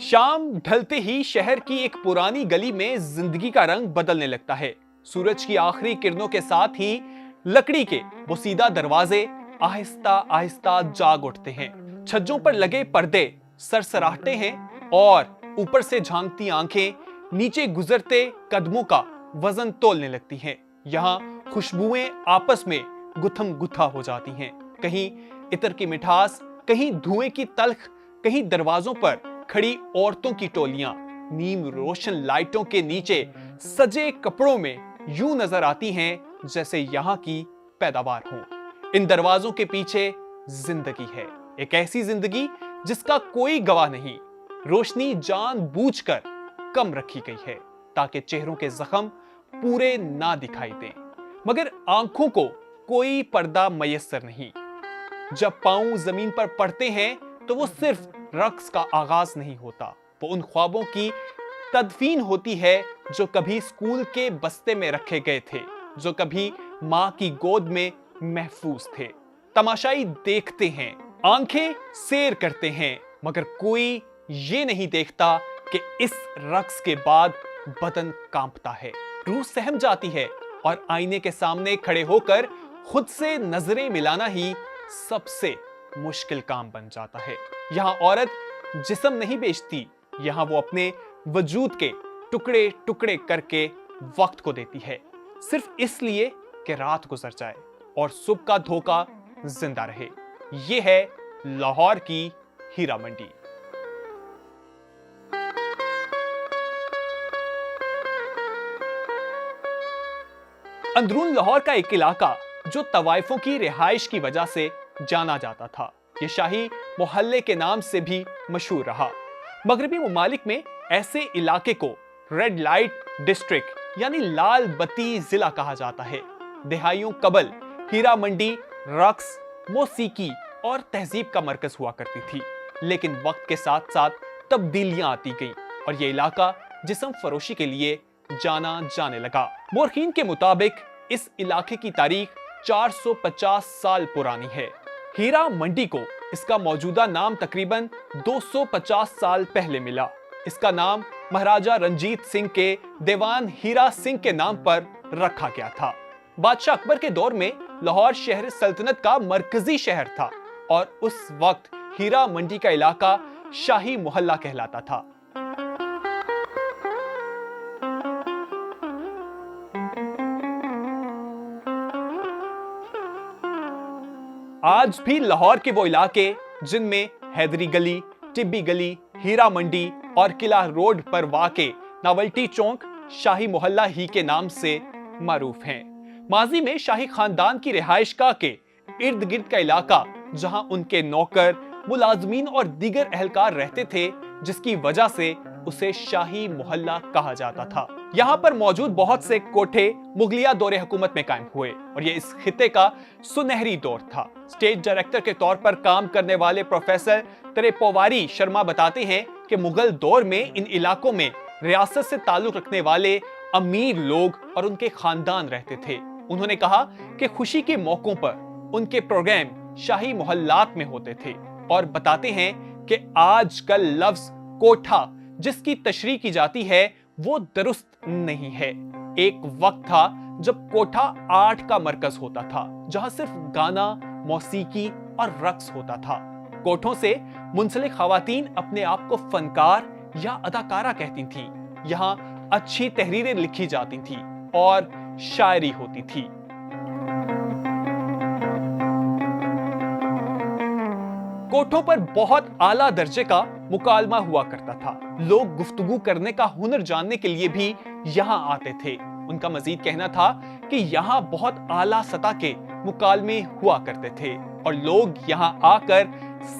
شام ڈھلتے ہی شہر کی ایک پرانی گلی میں زندگی کا رنگ بدلنے لگتا ہے۔ سورج کی آخری کرنوں کے ساتھ ہی لکڑی کے بوسیدہ دروازے آہستہ آہستہ جاگ اٹھتے ہیں۔ چھجوں پر لگے پردے سرسراہتے ہیں اور اوپر سے جھانکتی آنکھیں نیچے گزرتے قدموں کا وزن تولنے لگتی ہیں۔ یہاں خوشبوئیں آپس میں گتھم گتھا ہو جاتی ہیں، کہیں عطر کی مٹھاس، کہیں دھوئیں کی تلخ، کہیں دروازوں پر کھڑی عورتوں کی ٹولیاں نیم روشن لائٹوں کے نیچے سجے کپڑوں میں یوں نظر آتی ہیں جیسے یہاں کی پیداوار ہوں۔ ان دروازوں کے پیچھے زندگی ہے، ایک ایسی زندگی جس کا کوئی گواہ نہیں۔ روشنی جان بوجھ کر کم رکھی گئی ہے تاکہ چہروں کے زخم پورے نہ دکھائی دیں، مگر آنکھوں کو کوئی پردہ میسر نہیں۔ جب پاؤں زمین پر پڑتے ہیں تو وہ صرف رقص کا آغاز نہیں ہوتا، وہ ان خوابوں کی تدفین ہوتی ہے جو کبھی اسکول کے بستے میں رکھے گئے تھے، جو کبھی ماں کی گود میں محفوظ تھے۔ تماشائی دیکھتے ہیں، آنکھیں سیر کرتے ہیں، مگر کوئی یہ نہیں دیکھتا کہ اس رقص کے بعد بدن کانپتا ہے، روح سہم جاتی ہے اور آئینے کے سامنے کھڑے ہو کر خود سے نظریں ملانا ہی سب سے مشکل کام بن جاتا ہے۔ یہاں عورت جسم نہیں بیچتی، یہاں وہ اپنے وجود کے ٹکڑے ٹکڑے کر کے وقت کو دیتی ہے، صرف اس لیے کہ رات گزر جائے اور صبح کا دھوکہ زندہ رہے۔ یہ ہے لاہور کی ہیرا منڈی۔ اندرون لاہور کا ایک علاقہ جو طوائفوں کی رہائش کی وجہ سے جانا جاتا تھا، یہ شاہی محلے کے نام سے بھی مشہور رہا۔ مغربی ممالک میں ایسے علاقے کو ریڈ لائٹ ڈسٹرکٹ یعنی لال بتی ضلع کہا جاتا ہے۔ دہائیوں قبل ہیرا منڈی رقص، موسیقی اور تہذیب کا مرکز ہوا کرتی تھی، لیکن وقت کے ساتھ ساتھ تبدیلیاں آتی گئیں اور یہ علاقہ جسم فروشی کے لیے جانا جانے لگا۔ مورخین کے مطابق اس علاقے کی تاریخ 450 سال پرانی ہے۔ ہیرا منڈی کو اس کا موجودہ نام تقریباً 250 سال پہلے ملا۔ اس کا نام مہاراجہ رنجیت سنگھ کے دیوان ہیرا سنگھ کے نام پر رکھا گیا تھا۔ بادشاہ اکبر کے دور میں لاہور شہر سلطنت کا مرکزی شہر تھا اور اس وقت ہیرا منڈی کا علاقہ شاہی محلہ کہلاتا تھا۔ آج بھی لاہور کے وہ علاقے جن میں حیدری گلی، ٹبی گلی، ہیرا منڈی اور قلعہ روڈ پر واقع ناولٹی چوک شاہی محلہ ہی کے نام سے معروف ہیں۔ ماضی میں شاہی خاندان کی رہائش گاہ کے ارد گرد کا علاقہ جہاں ان کے نوکر، ملازمین اور دیگر اہلکار رہتے تھے، جس کی وجہ سے اسے شاہی محلہ کہا جاتا تھا۔ یہاں پر موجود بہت سے کوٹھے مغلیہ دور حکومت میں قائم ہوئے اور یہ اس خطے کا سنہری دور تھا۔ اسٹیج ڈائریکٹر کے طور پر کام کرنے والے پروفیسر تریپوواری شرما بتاتے ہیں کہ مغل دور میں ان علاقوں میں ریاست سے تعلق رکھنے والے امیر لوگ اور ان کے خاندان رہتے تھے۔ انہوں نے کہا کہ خوشی کے موقعوں پر ان کے پروگرام شاہی محلات میں ہوتے تھے اور بتاتے ہیں کہ آج کل لفظ کوٹھا جس کی تشریح کی جاتی ہے وہ درست نہیں ہے۔ ایک وقت تھا جب کوٹھا آرٹ کا مرکز ہوتا تھا، جہاں صرف گانا، موسیقی اور رقص ہوتا تھا۔ کوٹھوں سے منسلک خواتین اپنے آپ کو فنکار یا اداکارہ کہتی تھیں۔ یہاں اچھی تحریریں لکھی جاتی تھیں اور شاعری ہوتی تھی۔ کوٹھوں پر بہت اعلیٰ درجے کا مکالمہ ہوا کرتا تھا۔ لوگ گفتگو کرنے کا ہنر جاننے کے لیے بھی یہاں آتے تھے۔ ان کا مزید کہنا تھا کہ یہاں بہت اعلیٰ سطح کے مکالمے ہوا کرتے تھے اور لوگ یہاں آ کر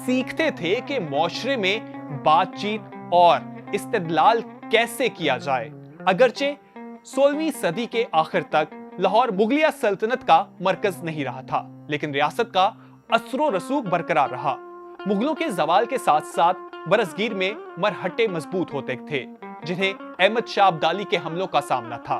سیکھتے تھے کہ معاشرے میں بات چیت اور استدلال کیسے کیا جائے۔ اگرچہ 16ویں صدی کے آخر تک لاہور مغلیہ سلطنت کا مرکز نہیں رہا تھا، لیکن ریاست کا اثر و رسوخ برقرار رہا۔ مغلوں کے زوال کے ساتھ ساتھ برصغیر میں مرہٹے مضبوط ہوتے تھے، جنہیں احمد شاہ ابدالی کے حملوں کا سامنا تھا۔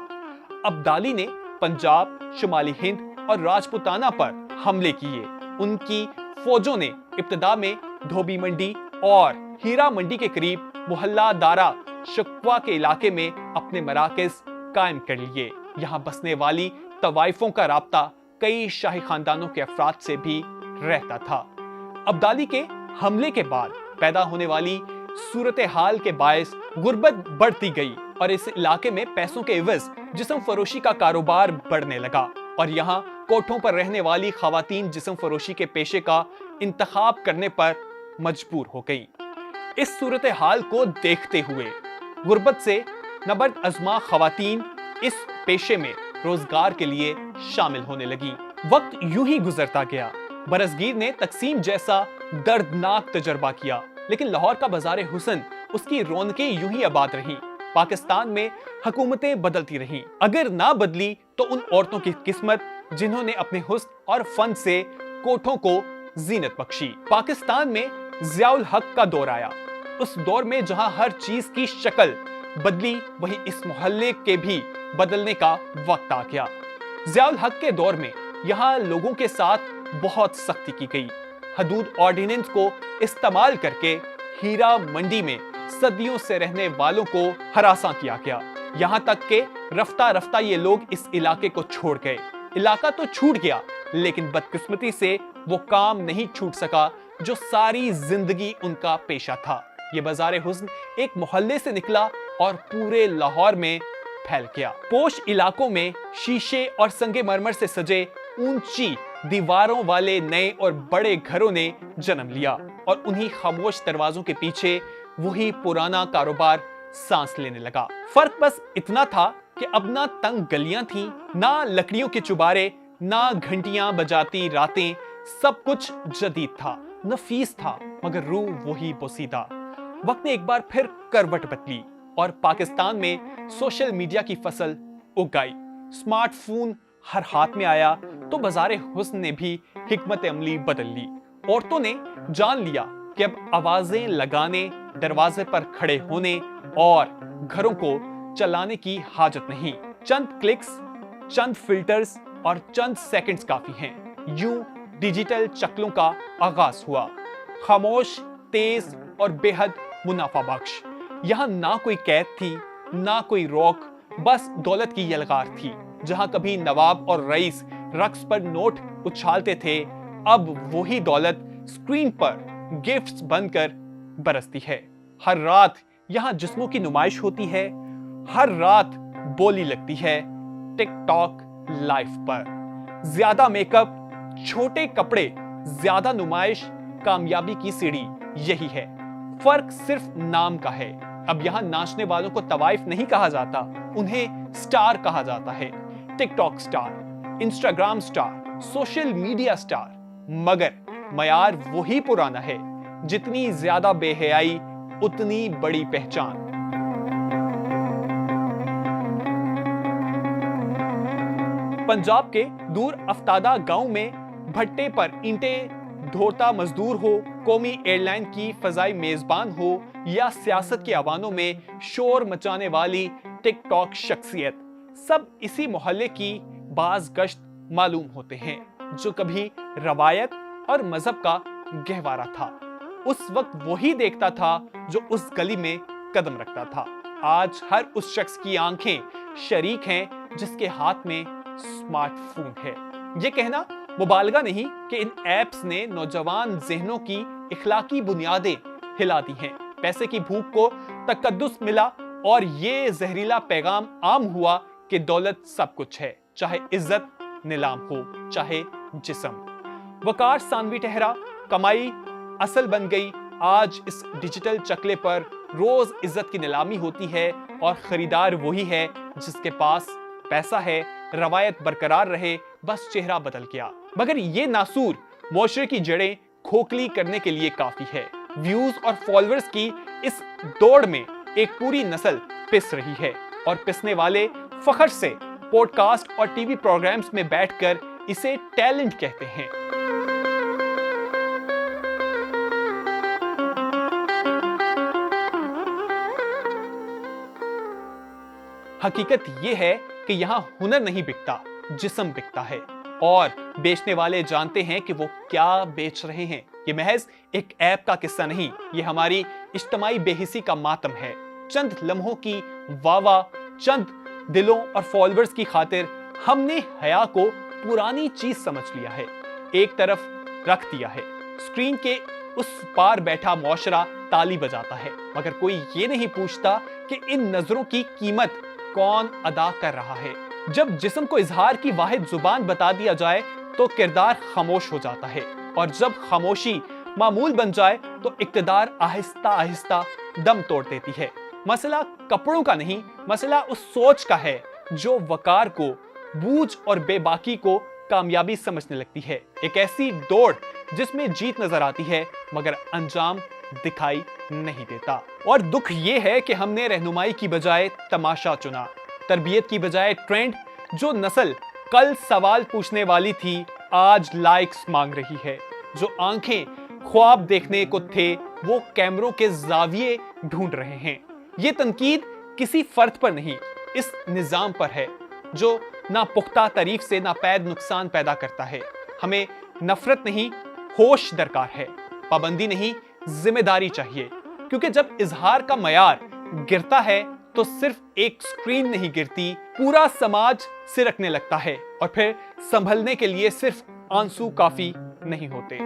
ابدالی نے پنجاب، شمالی ہند اور راجپوتانہ پر حملے کیے۔ ان کی فوجوں نے ابتدا میں دھوبی منڈی، और हीरा मंडी के करीब मोहल्ला दारा शक्वा के इलाके में अपने मराकज कायम कर लिए। यहाँ बसने वाली तवाइफों का राब्ता कई शाही खानदानों के अफराद से भी रहता था। अब्दाली के हमले के बाद पैदा होने वाली सूरत हाल के बायस गुर्बत बढ़ती गई और इस इलाके में पैसों के एवज जिस्म फरोशी का कारोबार बढ़ने लगा और यहाँ कोठों पर रहने वाली खवातीन जिस्म फरोशी के पेशे का इंतखाब करने पर मजबूर हो गई। इस सूरत हाल को देखते हुए गुर्बत से नबर्द अज़मा खवातीन इस पेशे में रोजगार के लिए शामिल होने लगी। वक्त यूं ही गुजरता गया। बरसगीर ने तकसीम जैसा दर्दनाक तजर्बा किया, लेकिन लाहौर का बाजार हुस्न, उसकी रौनकें यूं ही आबाद रहीं। पाकिस्तान में हुकूमतें बदलती रहीं, अगर ना बदली तो उन औरतों की किस्मत जिन्होंने अपने हुस्न और फन से कोठों को जीनत बख्शी। पाकिस्तान में ज़ियाउल हक का दौर आया। उस दौर में जहां हर चीज की शक्ल बदली, वहीं इस मोहल्ले के भी बदलने का वक्त आ गया। ज़ियाउल हक के दौर में यहाँ लोगों के साथ बहुत सख्ती की गई। हदूद ऑर्डिनेंस को इस्तेमाल करके हीरा मंडी में सदियों से रहने वालों को हरासा किया गया। यहाँ तक के रफ्ता रफ्ता ये लोग इस इलाके को छोड़ गए। इलाका तो छूट गया, लेकिन बदकिस्मती से वो काम नहीं छूट सका जो सारी जिंदगी उनका पेशा था। ये बाजार हुस्न एक मोहल्ले से निकला और पूरे लाहौर में फैल गया। पोश इलाकों में शीशे और संगे मरमर से सजे ऊंची दीवारों वाले नए और बड़े घरों ने जन्म लिया और उन्हीं खामोश दरवाजों के पीछे वही पुराना कारोबार सांस लेने लगा। फर्क बस इतना था कि अब ना तंग गलियां थीं, ना लकड़ियों के चुबारे, ना घंटियां बजाती रातें। सब कुछ जदीद था, नफीस था, मगर रूह वही बोसीदा। वक्त ने एक बार फिर करवट बदली और पाकिस्तान में सोशल मीडिया की फसल उग आई। स्मार्टफोन हर हाथ में आया तो बाजार हुस्न ने भी हिकमत अमली बदल ली। औरतों ने जान लिया कि अब आवाजें लगाने, दरवाजे पर खड़े होने और घरों को चलाने की हाजत नहीं। चंद क्लिक्स, चंद फिल्टर्स और चंद सेकंड्स काफी हैं। यूं डिजिटल चक्लों का आगाज हुआ, खामोश, तेज और बेहद मुनाफा बख्श। यहाँ ना कोई कैद थी, ना कोई रोक, बस दौलत की यलगार थी। जहां कभी नवाब और रईस रक्स पर नोट उछालते थे, अब वही दौलत स्क्रीन पर गिफ्ट्स बनकर बरसती है। हर रात यहाँ जिस्मों की नुमाइश होती है, हर रात बोली लगती है टिकटॉक लाइव पर। ज्यादा मेकअप, छोटे कपड़े, ज्यादा नुमाइश, कामयाबी की सीढ़ी यही है। फर्क सिर्फ नाम का है। अब यहाँ नाचने वालों को तवाइफ नहीं कहा जाता, उन्हें स्टार कहा जाता है। TikTok star, Instagram star, social media star. मगर मयार वही पुराना है, जितनी ज्यादा बेहयाई उतनी बड़ी पहचान। पंजाब के दूर अफ्तादा गांव में भट्टे पर ईंटें ढोता मजदूर हो, कौमी एयरलाइन की फजाई मेजबान हो या सियासत के अवानों में शोर मचाने वाली टिकटॉक शख्सियत, सब इसी मोहल्ले की बाज गश्त मालूम होते हैं, जो कभी रवायत और मजहब का गहवारा था। उस वक्त वही देखता था जो उस गली में कदम रखता था। आज हर उस शख्स की आंखें शरीक हैं जिसके हाथ में स्मार्टफोन है। ये कहना मुबालगा नहीं कि इन ऐप्स ने नौजवान ज़हनों की इखलाकी बुनियादें हिला दी हैं। पैसे की भूख को तकद्दुस मिला और ये जहरीला पैगाम आम हुआ कि दौलत सब कुछ है, चाहे इज्जत नीलाम हो, चाहे जिस्म। वकार सानवी ठहरा, कमाई असल बन गई। आज इस डिजिटल चकले पर रोज इज्जत की नीलामी होती है और खरीदार वही है जिसके पास पैसा है। रवायत बरकरार रहे, बस चेहरा बदल गया। मगर ये नासूर मुआशरे की जड़ें खोखली करने के लिए काफी है। व्यूज और फॉलोअर्स की इस दौड़ में एक पूरी नस्ल पिस रही है और पिसने वाले फखर से पॉडकास्ट और टीवी प्रोग्राम्स में बैठकर इसे टैलेंट कहते हैं। हकीकत यह है कि यहां हुनर नहीं बिकता, जिस्म बिकता है। और बेचने वाले जानते हैं कि वो क्या बेच रहे हैं। ये महज एक ऐप का किस्सा नहीं, ये हमारी इज्तिमाई बेहिसी का मातम है। चंद लम्हों की वावा, चंद दिलों और फॉलोअर्स की खातिर हमने हया को पुरानी चीज समझ लिया है, एक तरफ रख दिया है। स्क्रीन के उस पार बैठा मुआशरा ताली बजाता है, मगर कोई ये नहीं पूछता कि इन नजरों की कीमत कौन अदा कर रहा है। जब जिस्म को इजहार की वाहिद जुबान बता दिया जाए तो किरदार खामोश हो जाता है, और जब खामोशी मामूल बन जाए तो इक्तदार आहिस्ता आहिस्ता दम तोड़ देती है। मसला कपड़ों का नहीं, मसला उस सोच का है जो वकार को, बूझ और बेबाकी को कामयाबी समझने लगती है। एक ऐसी दौड़ जिसमें जीत नजर आती है मगर अंजाम दिखाई नहीं देता। और दुख ये है कि हमने रहनुमाई की बजाय तमाशा चुना, तरबियत की बजाय ट्रेंड। जो नस्ल कल सवाल पूछने वाली थी आज लाइक्स मांग रही है। जो आंखें ख्वाब देखने को थे वो कैमरों के जाविये ढूंढ रहे हैं। ये तनकीद किसी फर्द पर नहीं, इस निजाम पर है जो ना पुख्ता तारीफ से ना पैद नुकसान पैदा करता है। हमें नफरत नहीं, होश दरकार है, पाबंदी नहीं, जिम्मेदारी चाहिए। क्योंकि जब इजहार का मयार गिरता है तो सिर्फ एक स्क्रीन नहीं गिरती, पूरा समाज सिरकने लगता है। और फिर संभलने के लिए सिर्फ आंसू काफी नहीं होते।